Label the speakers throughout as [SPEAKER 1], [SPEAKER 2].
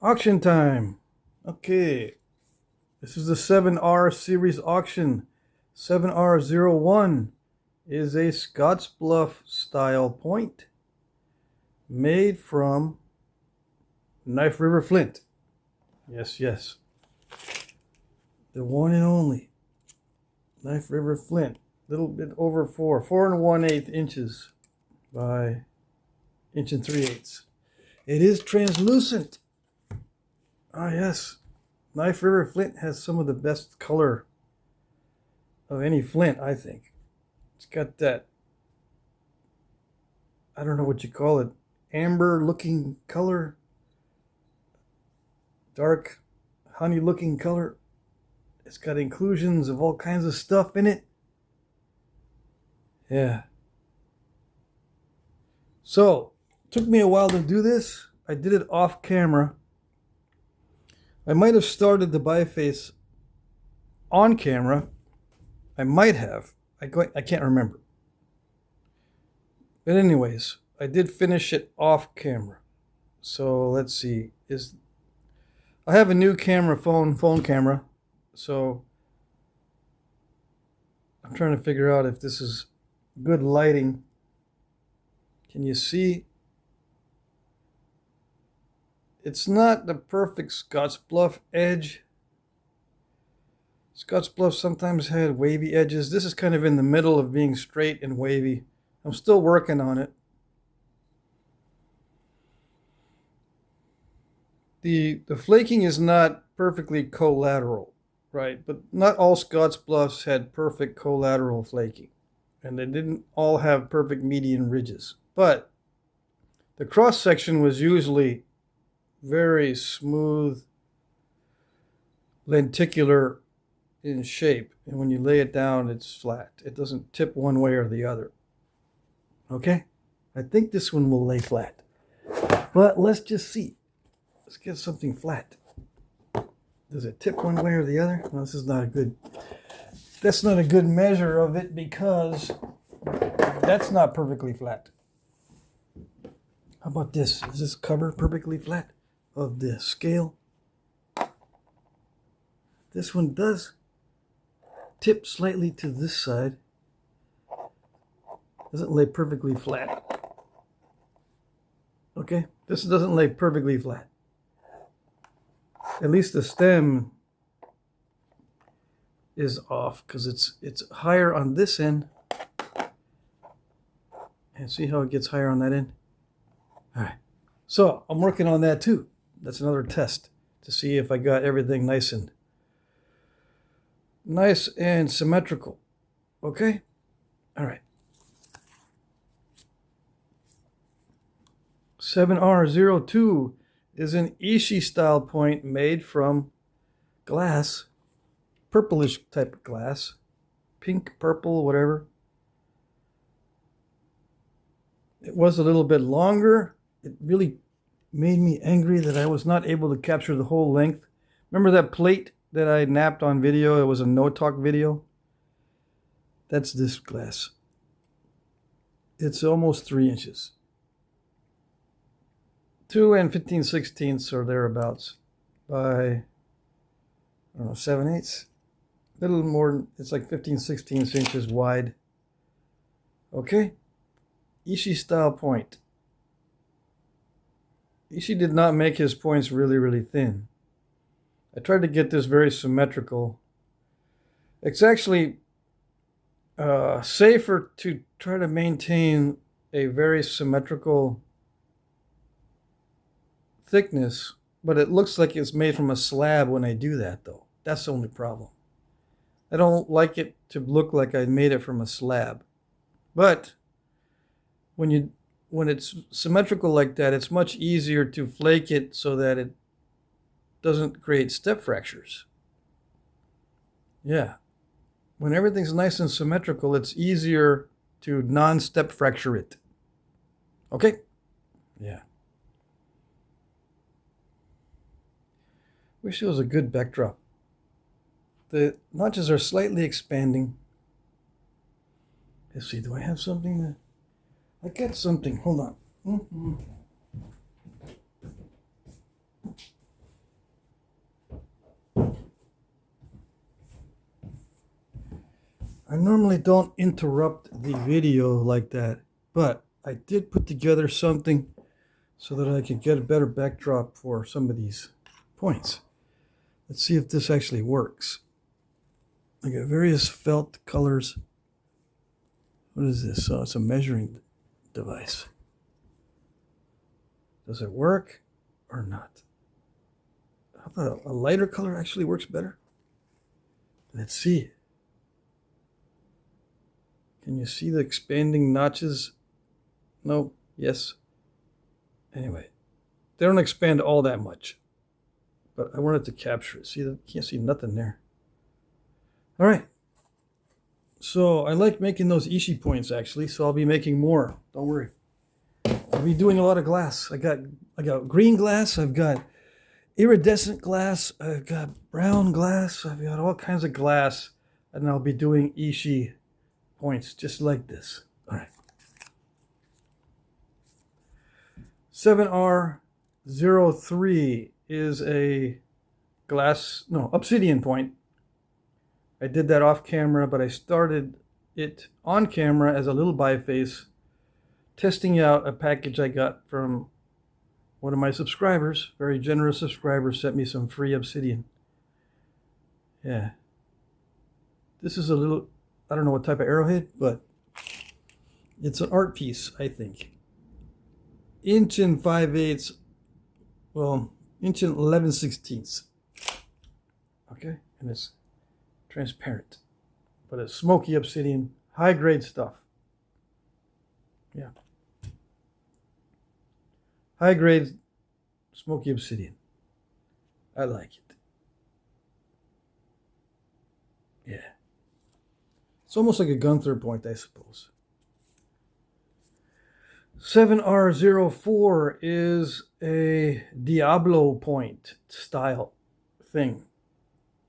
[SPEAKER 1] Auction time. Okay. This is the 7R series auction. 7R01 is a Scottsbluff style point made from Knife River flint. Yes, yes. The one and only Knife River flint. Little bit over 4 1/8 inches by 1 3/8. It is translucent. Ah, yes. Knife River flint has some of the best color of any flint, I think. It's got that, I don't know what you call it, amber looking color, dark honey looking color. It's got inclusions of all kinds of stuff in it. Yeah. So, it took me a while to do this. I did it off camera. I might have started the biface on camera. I might have. I can't remember. But anyways, I did finish it off camera. So let's see. I have a new camera, phone camera. So I'm trying to figure out if this is good lighting. Can you see? It's not the perfect Scottsbluff edge. Scottsbluff sometimes had wavy edges. This is kind of in the middle of being straight and wavy. I'm still working on it. The flaking is not perfectly collateral, right? But not all Scottsbluffs had perfect collateral flaking. And they didn't all have perfect median ridges. But the cross section was usually very smooth, lenticular in shape. And when you lay it down, it's flat. It doesn't tip one way or the other. Okay? I think this one will lay flat. But let's just see. Let's get something flat. Does it tip one way or the other? Well, this is not a good... That's not a good measure of it because that's not perfectly flat. How about this? Is this cover perfectly flat of the scale? This one does tip slightly to this side. Doesn't lay perfectly flat. Okay, this doesn't lay perfectly flat. At least the stem is off because it's higher on this end. And see how it gets higher on that end? All right. So I'm working on that too. That's another test to see if I got everything nice and symmetrical. Okay? All right. 7R02 is an Ishii style point made from glass, purplish type of glass, pink, purple, whatever. It was a little bit longer. It really made me angry that I was not able to capture the whole length. Remember that plate that I napped on video? It was a no-talk video. That's this glass. It's almost 3 inches. 2 15/16 or thereabouts by, I don't know, 7/8. A little more, it's like 15/16 inches wide. Okay? Ishii style point. Ishii did not make his points really, really thin. I tried to get this very symmetrical. It's actually safer to try to maintain a very symmetrical thickness, but it looks like it's made from a slab when I do that, though. That's the only problem. I don't like it to look like I made it from a slab. But when it's symmetrical like that, it's much easier to flake it so that it doesn't create step fractures. Yeah. When everything's nice and symmetrical, it's easier to non-step fracture it. Okay? Yeah. Wish it was a good backdrop. The notches are slightly expanding. Let's see, do I have something? I got something. Hold on. I normally don't interrupt the video like that, but I did put together something so that I could get a better backdrop for some of these points. Let's see if this actually works. I got various felt colors. What is this? Oh, it's a measuring device. Does it work or not? How about a lighter color actually works better? Let's see. Can you see the expanding notches? No? Yes? Anyway, they don't expand all that much, but I wanted to capture it. See, you can't see nothing there. All right. So I like making those Ishi points actually, so I'll be making more. Don't worry. I'll be doing a lot of glass. I got green glass, I've got iridescent glass, I've got brown glass, I've got all kinds of glass, and I'll be doing Ishi points just like this. All right. 7R03 is a obsidian point. I did that off camera, but I started it on camera as a little biface, testing out a package I got from one of my subscribers. Very generous subscriber sent me some free obsidian. Yeah. This is a little, I don't know what type of arrowhead, but it's an art piece, I think. Inch and 5/8, well, inch and 11/16. Okay, and it's transparent, but it's smoky obsidian, high grade stuff. Yeah, high grade smoky obsidian. I like it. Yeah, it's almost like a Gunther point, I suppose. 7R04 is a Diablo point style thing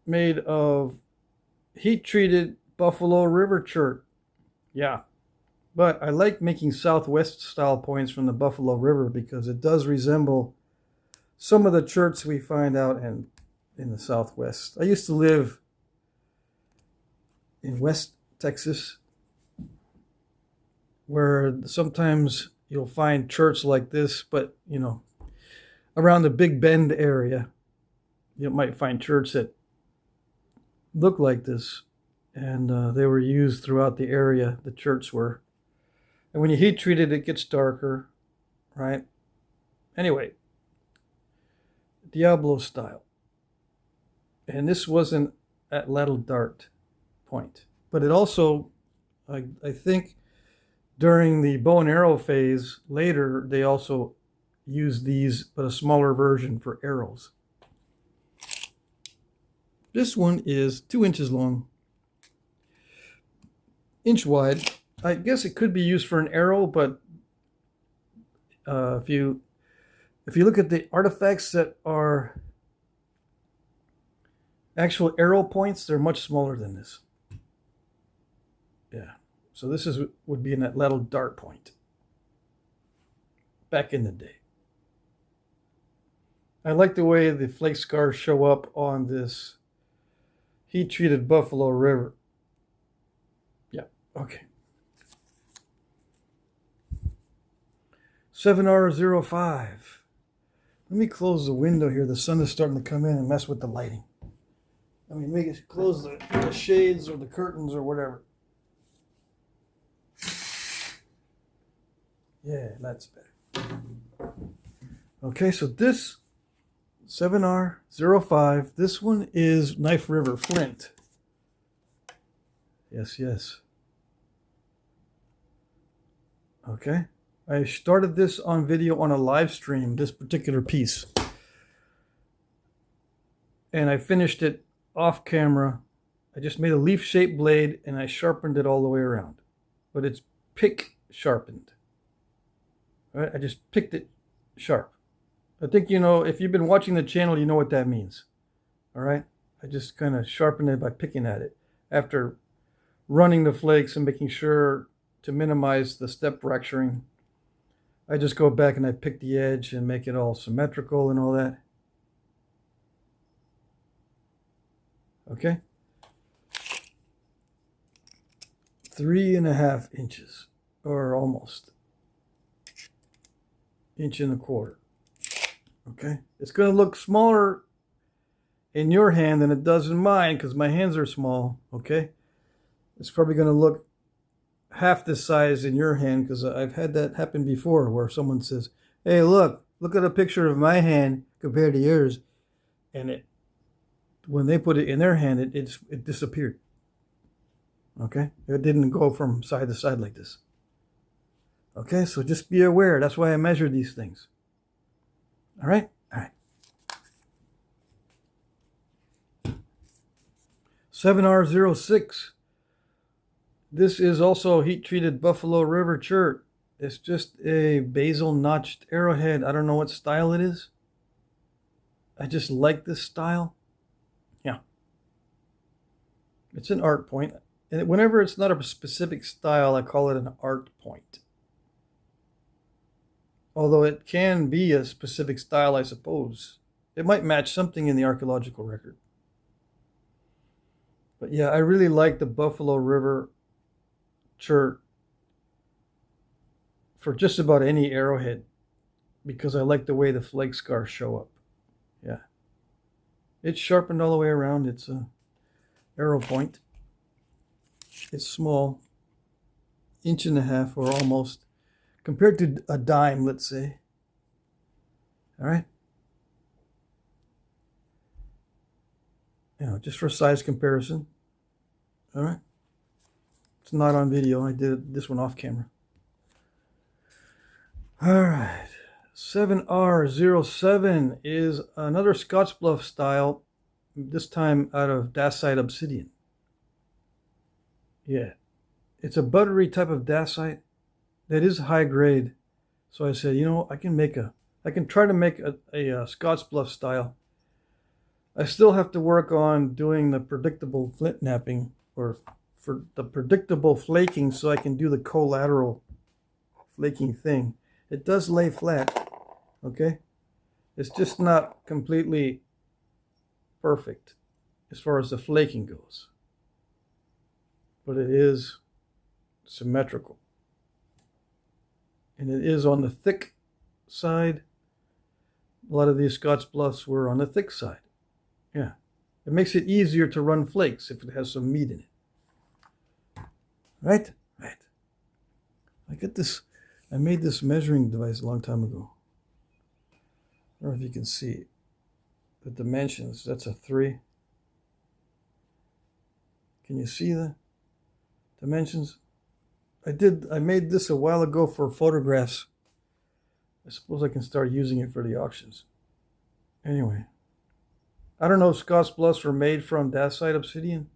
[SPEAKER 1] made of heat-treated Buffalo River chert. Yeah, but I like making Southwest style points from the Buffalo River because it does resemble some of the cherts we find out in the Southwest. I used to live in West Texas, where sometimes you'll find cherts like this, but you know, around the Big Bend area, you might find cherts that look like this, and they were used throughout the area. The cherts were, and when you heat treat it, it gets darker, right? Anyway, Diablo style, and this wasn't at ladle dart point, but it also, I think, during the bow and arrow phase later, they also used these, but a smaller version for arrows. This one is 2 inches long, inch wide. I guess it could be used for an arrow, but if you look at the artifacts that are actual arrow points, they're much smaller than this. Yeah. So this would be an ladle dart point back in the day. I like the way the flake scars show up on this heat-treated Buffalo River. Yeah, okay. 7R05. Let me close the window here. The sun is starting to come in and mess with the lighting. Let me make it close the shades or the curtains or whatever. Yeah, that's better. Okay, so this 7R05, this one is Knife River Flint. Yes, yes. Okay, I started this on video on a live stream, this particular piece. And I finished it off camera. I just made a leaf-shaped blade and I sharpened it all the way around. But it's pick sharpened. All right, I just picked it sharp. I think, you know, if you've been watching the channel, you know what that means. All right, I just kind of sharpened it by picking at it after running the flakes and making sure to minimize the step fracturing. I just go back and I pick the edge and make it all symmetrical and all that. Okay. 3.5 inches, or almost 1.25 inches. Okay, it's going to look smaller in your hand than it does in mine because my hands are small. Okay, it's probably going to look half the size in your hand because I've had that happen before where someone says, hey, look at a picture of my hand compared to yours, and when they put it in their hand, it disappeared. Okay, it didn't go from side to side like this. Okay, so just be aware. That's why I measure these things. All right. 7R06. This is also heat-treated Buffalo River chert. It's just a basal notched arrowhead. I don't know what style it is. I just like this style. Yeah. It's an art point. And whenever it's not a specific style, I call it an art point. Although it can be a specific style, I suppose. It might match something in the archaeological record. But yeah, I really like the Buffalo River chert for just about any arrowhead because I like the way the flake scars show up. Yeah. It's sharpened all the way around. It's a arrow point. It's small, 1.5 inches or almost, compared to a dime, let's say. All right. Just for size comparison. All right. It's not on video. I did this one off camera. All right. 7R07 is another Scottsbluff style, this time out of dacite obsidian. Yeah. It's a buttery type of dacite that is high grade. So I said, I can try to make a Scottsbluff style. I still have to work on doing the predictable flint knapping or for the predictable flaking so I can do the collateral flaking thing. It does lay flat, okay? It's just not completely perfect as far as the flaking goes. But it is symmetrical. And it is on the thick side. A lot of these Scottsbluffs were on the thick side. Yeah. It makes it easier to run flakes if it has some meat in it. Right? Right. I made this measuring device a long time ago. I don't know if you can see the dimensions. That's a 3. Can you see the dimensions? I made this a while ago for photographs. I suppose I can start using it for the auctions. Anyway, I don't know if Scottsbluffs were made from dacite obsidian,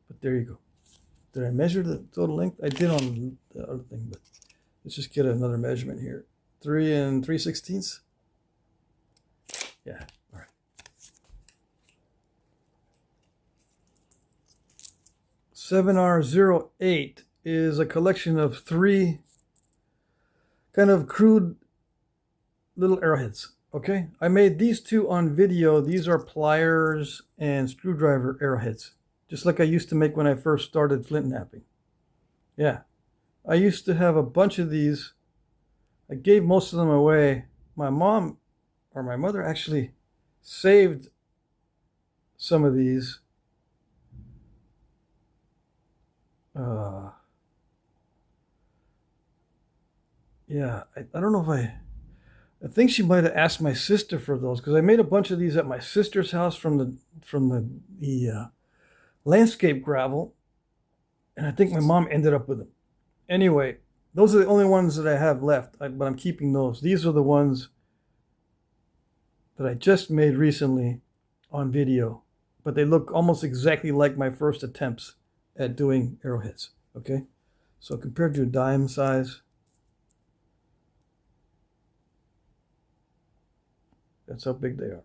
[SPEAKER 1] but there you go. Did I measure the total length? I did on the other thing, but let's just get another measurement here. 3 3/16. Yeah, all right. 7R08 is a collection of 3 kind of crude little arrowheads. Okay, I made these 2 on video. These are pliers and screwdriver arrowheads, just like I used to make when I first started flint knapping. Yeah, I used to have a bunch of these. I gave most of them away. My mom or my mother actually saved some of these. Yeah, I don't know if I think she might have asked my sister for those because I made a bunch of these at my sister's house from the landscape gravel, and I think my mom ended up with them. Anyway, those are the only ones that I have left, but I'm keeping those. These are the ones that I just made recently on video, but they look almost exactly like my first attempts at doing arrowheads. Okay, so compared to a dime size, that's how big they are.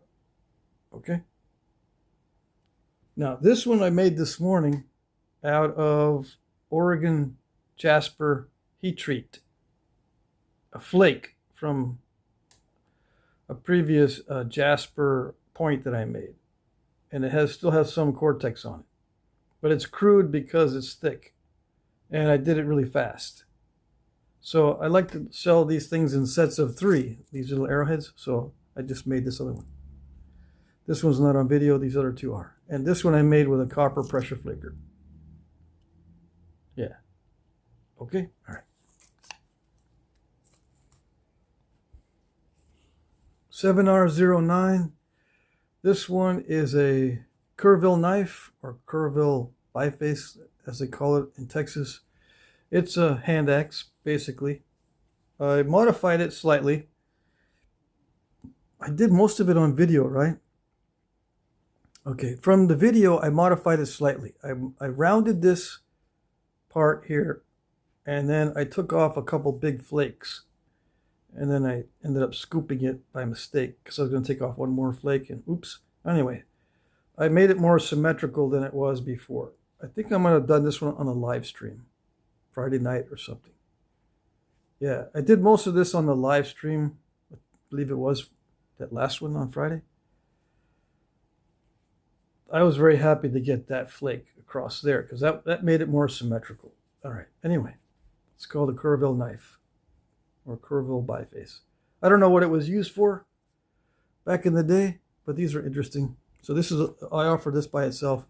[SPEAKER 1] Okay. Now, this one I made this morning out of Oregon Jasper heat treat, a flake from a previous Jasper point that I made. And it still has some cortex on it. But it's crude because it's thick. and I did it really fast. So I like to sell these things in sets of 3, these little arrowheads. So I just made this other one. This one's not on video, these other 2 are. And this one I made with a copper pressure flaker. Yeah. Okay, all right. 7R09. This one is a Kerrville knife, or Kerrville biface, as they call it in Texas. It's a hand axe, basically. I modified it slightly. I did most of it on video, right? Okay, from the video, I modified it slightly. I rounded this part here, and then I took off a couple big flakes. And then I ended up scooping it by mistake because I was going to take off one more flake, and oops. Anyway, I made it more symmetrical than it was before. I think I might have done this one on a live stream, Friday night or something. Yeah, I did most of this on the live stream. I believe it was that last one on Friday. I was very happy to get that flake across there because that made it more symmetrical. All right, anyway, it's called a Kerrville knife, or Kerrville biface. I don't know what it was used for back in the day, but these are interesting. So this is, I offer this by itself.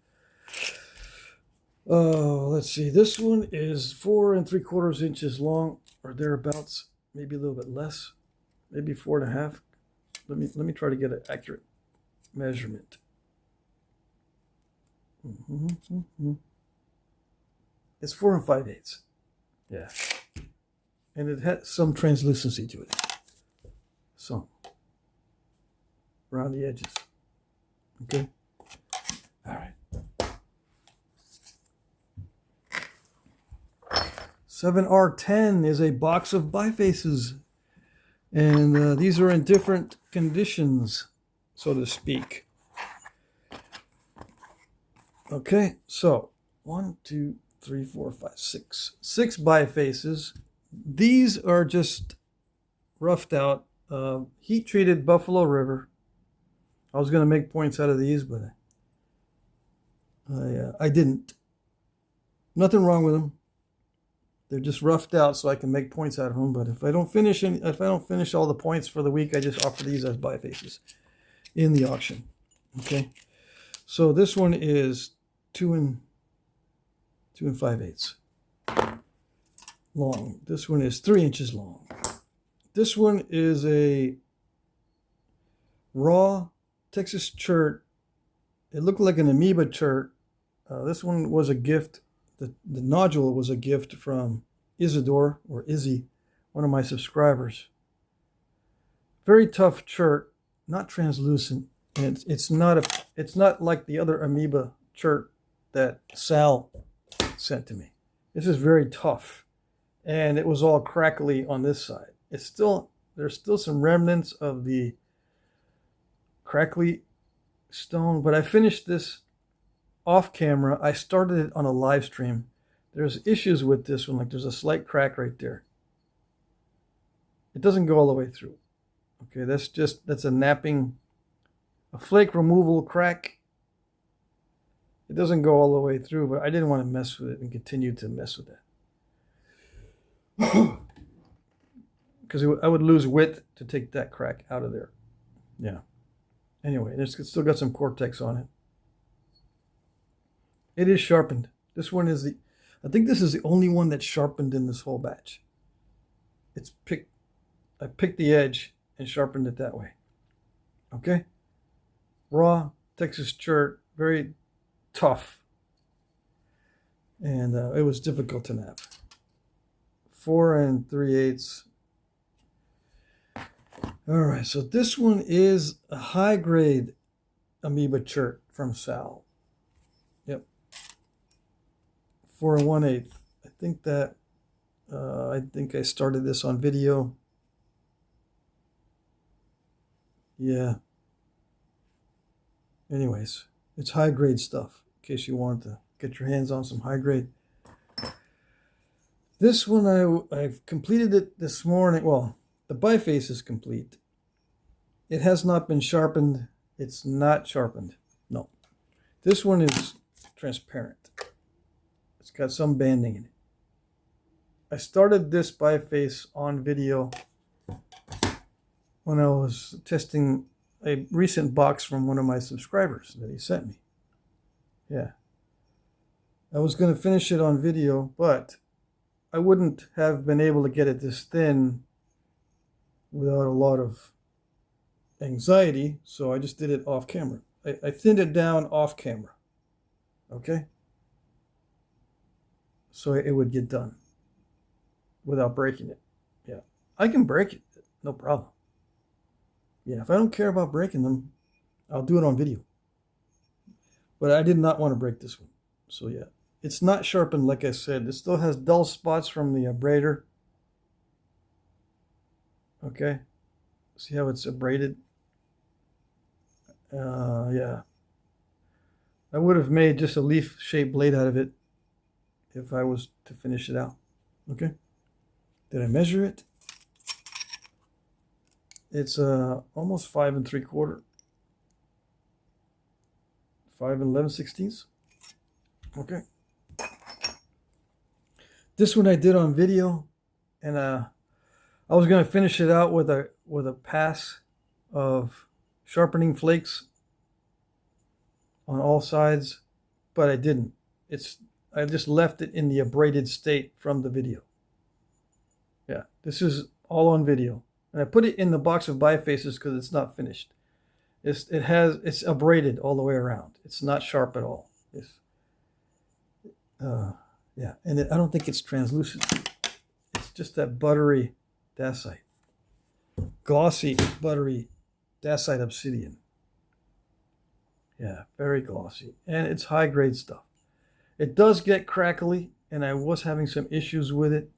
[SPEAKER 1] Let's see, this one is 4 3/4 inches long, or thereabouts, maybe a little bit less, maybe 4.5. Let me try to get an accurate measurement. It's 4 5/8. Yeah. And it had some translucency to it. Some. Around the edges. Okay? All right. 7R10 is a box of bifaces. And these are in different conditions, so to speak. Okay, so 1, 2, 3, 4, 5, 6. 6 bifaces. These are just roughed out, heat-treated Buffalo River. I was going to make points out of these, but I didn't. Nothing wrong with them. They're just roughed out so I can make points out of them. But if I don't finish all the points for the week, I just offer these as bifaces in the auction. Okay, so this one is 2 5/8 long. This one is 3 inches long. This one is a raw Texas chert. It looked like an amoeba chert. This one was a gift. The nodule was a gift from Isidore, or Izzy, one of my subscribers. Very tough chert, not translucent. And it's not like the other amoeba chert that Sal sent to me. This is very tough, and it was all crackly on this side. There's still some remnants of the crackly stone, but I finished this off camera. I started it on a live stream. There's issues with this one, like there's a slight crack right there. It doesn't go all the way through. Okay, that's a flake removal crack. It doesn't go all the way through, but I didn't want to mess with it and continue to mess with that. Because I would lose width to take that crack out of there. Yeah. Anyway, it's still got some Cortex on it. It is sharpened. This one is I think this is the only one that's sharpened in this whole batch. I picked the edge and sharpened it that way. Okay? Raw Texas chert, very tough. And it was difficult to nap. 4 3/8. All right, so this one is a high-grade amoeba chert from Sal. Yep. 4 1/8. I think I started this on video. Yeah. Anyways, it's high-grade stuff, in case you want to get your hands on some high-grade. This one, I've completed it this morning. Well, the biface is complete. It has not been sharpened. It's not sharpened. No. This one is transparent. It's got some banding in it. I started this biface on video when I was testing a recent box from one of my subscribers that he sent me. Yeah. I was going to finish it on video, but I wouldn't have been able to get it this thin without a lot of anxiety, so I just did it off camera. I thinned it down off camera, okay? So it would get done without breaking it. Yeah, I can break it, no problem. Yeah, if I don't care about breaking them, I'll do it on video. But I did not want to break this one. So yeah, it's not sharpened like I said. It still has dull spots from the abrader. Okay, see how it's abraded? Yeah. I would have made just a leaf-shaped blade out of it if I was to finish it out. Okay. Did I measure it? It's almost 5 3/4. 5 11/16. Okay. This one I did on video, and I was gonna finish it out with a pass of sharpening flakes on all sides, but I didn't. I just left it in the abraded state from the video. Yeah, this is all on video. And I put it in the box of bifaces because it's not finished. It's abraded all the way around. It's not sharp at all. Yeah, and I don't think it's translucent. It's just that buttery dacite, glossy buttery dacite obsidian. Yeah, very glossy, and it's high grade stuff. It does get crackly, and I was having some issues with it.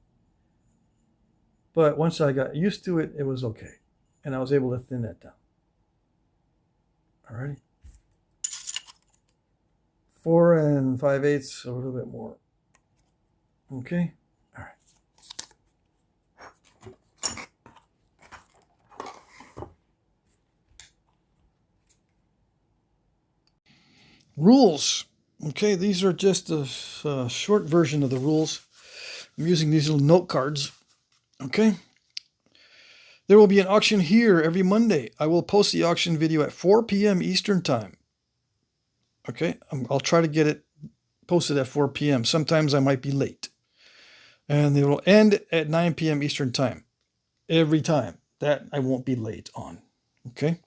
[SPEAKER 1] But once I got used to it, it was okay. And I was able to thin that down. Alrighty. 4 5/8, a little bit more. Okay. All right. Rules. Okay, these are just a short version of the rules. I'm using these little note cards. Okay. There will be an auction here every Monday. I will post the auction video at 4 p.m. Eastern Time. Okay, I'll try to get it posted at 4 p.m. Sometimes I might be late. And it will end at 9 p.m. Eastern Time. Every time. That I won't be late on. Okay.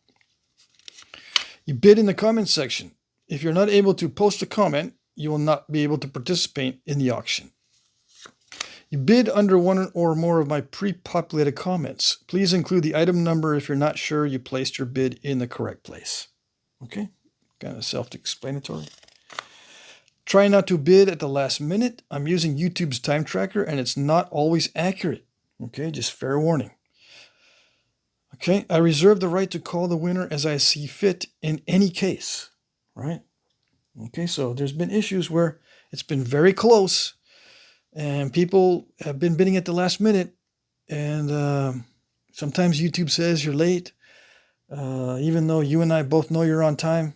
[SPEAKER 1] You bid in the comment section. If you're not able to post a comment, you will not be able to participate in the auction. You bid under one or more of my pre-populated comments. Please include the item number if you're not sure you placed your bid in the correct place. Okay, kind of self-explanatory. Try not to bid at the last minute. I'm using YouTube's time tracker and it's not always accurate. Okay, just fair warning. Okay, I reserve the right to call the winner as I see fit in any case. Right? Okay, so there's been issues where it's been very close and people have been bidding at the last minute, and sometimes YouTube says you're late, even though you and I both know you're on time,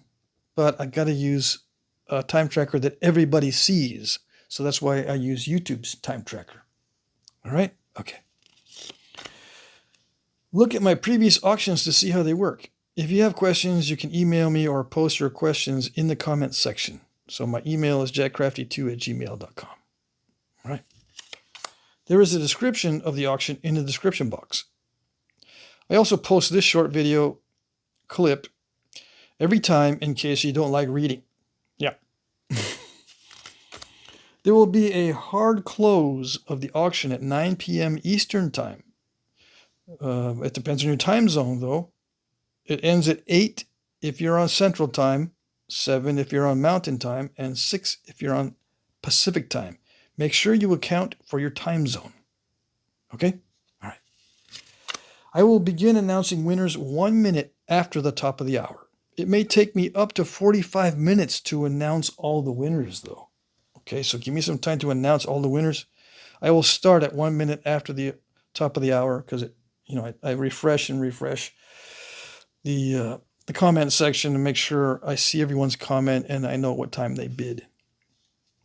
[SPEAKER 1] but I got to use a time tracker that everybody sees. So that's why I use YouTube's time tracker. All right? Okay. Look at my previous auctions to see how they work. If you have questions, you can email me or post your questions in the comments section. So my email is jackcrafty2@gmail.com. All right. There is a description of the auction in the description box. I also post this short video clip every time in case you don't like reading. Yeah. There will be a hard close of the auction at 9 p.m. Eastern Time. It depends on your time zone, though. It ends at 8 if you're on Central Time, 7 if you're on Mountain Time, and 6 if you're on Pacific Time. Make sure you account for your time zone. Okay? All right. I will begin announcing winners 1 minute after the top of the hour. It may take me up to 45 minutes to announce all the winners, though. Okay, so give me some time to announce all the winners. I will start at 1 minute after the top of the hour because I refresh the comment section to make sure I see everyone's comment and I know what time they bid.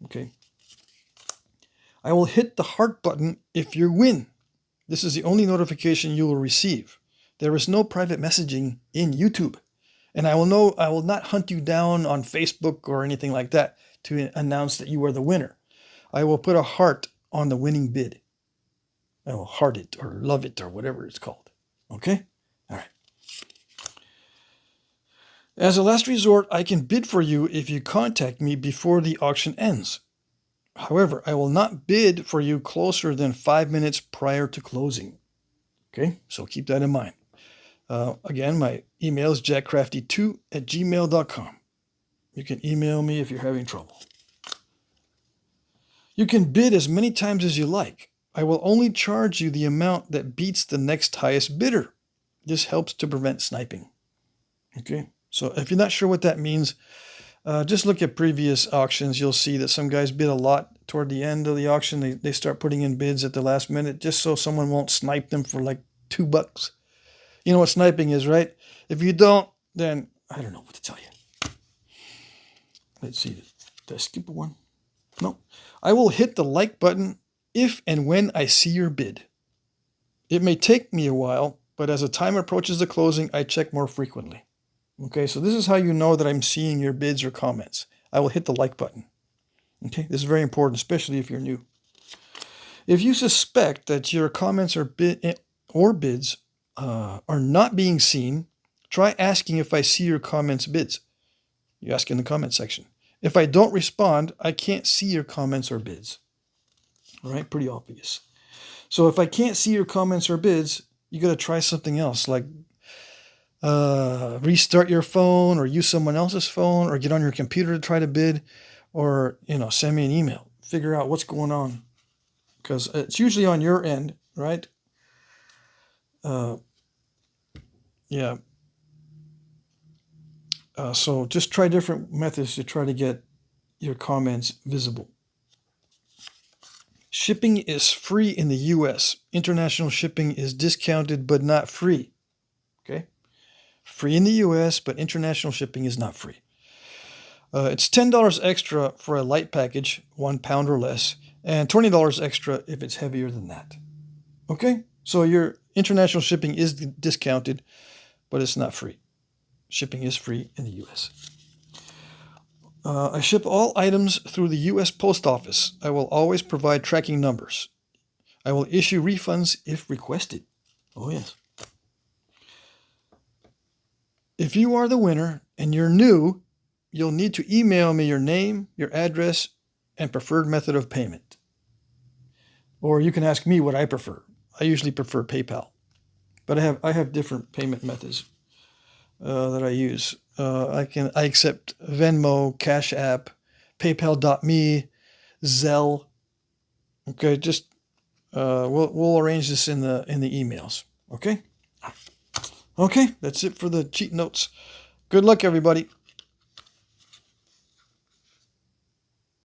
[SPEAKER 1] Okay. I will hit the heart button if you win. This is the only notification you will receive. There is no private messaging in YouTube. And I will not hunt you down on Facebook or anything like that to announce that you are the winner. I will put a heart on the winning bid. I will heart it or love it or whatever it's called. Okay? All right. As a last resort, I can bid for you if you contact me before the auction ends. However, I will not bid for you closer than 5 minutes prior to closing. Okay? So keep that in mind. Again, my email is jackcrafty2@gmail.com. You can email me if you're having trouble. You can bid as many times as you like. I will only charge you the amount that beats the next highest bidder. This helps to prevent sniping. Okay, so if you're not sure what that means, just look at previous auctions. You'll see that some guys bid a lot toward the end of the auction. They start putting in bids at the last minute just so someone won't snipe them for like $2. You know what sniping is, right? If you don't, then I don't know what to tell you. Let's see. Did I skip one? No. I will hit the like button if and when I see your bid. It may take me a while, but as the time approaches the closing, I check more frequently. Okay, so this is how you know that I'm seeing your bids or comments. I will hit the like button. Okay, this is very important, especially if you're new. If you suspect that your comments or bids are not being seen, try asking if I see your comments bids. You ask in the comment section. If I don't respond, I can't see your comments or bids. All right, pretty obvious. So if I can't see your comments or bids, you got to try something else, like restart your phone or use someone else's phone or get on your computer to try to bid, or send me an email. Figure out what's going on, because it's usually on your end, right? Yeah. So just try different methods to try to get your comments visible. Shipping is free in the US. International shipping is discounted but not free. Okay? Free in the US, but international shipping is not free. It's $10 extra for a light package, 1 pound or less, and $20 extra if it's heavier than that. Okay? So your international shipping is discounted, but it's not free. Shipping is free in the US. I ship all items through the U.S. Post Office. I will always provide tracking numbers. I will issue refunds if requested. Oh, yes. If you are the winner and you're new, you'll need to email me your name, your address, and preferred method of payment. Or you can ask me what I prefer. I usually prefer PayPal, but I have different payment methods that I use. I accept Venmo, Cash App, PayPal.me, Zelle. Okay, just we'll arrange this in the emails. Okay. Okay, that's it for the cheat notes. Good luck, everybody.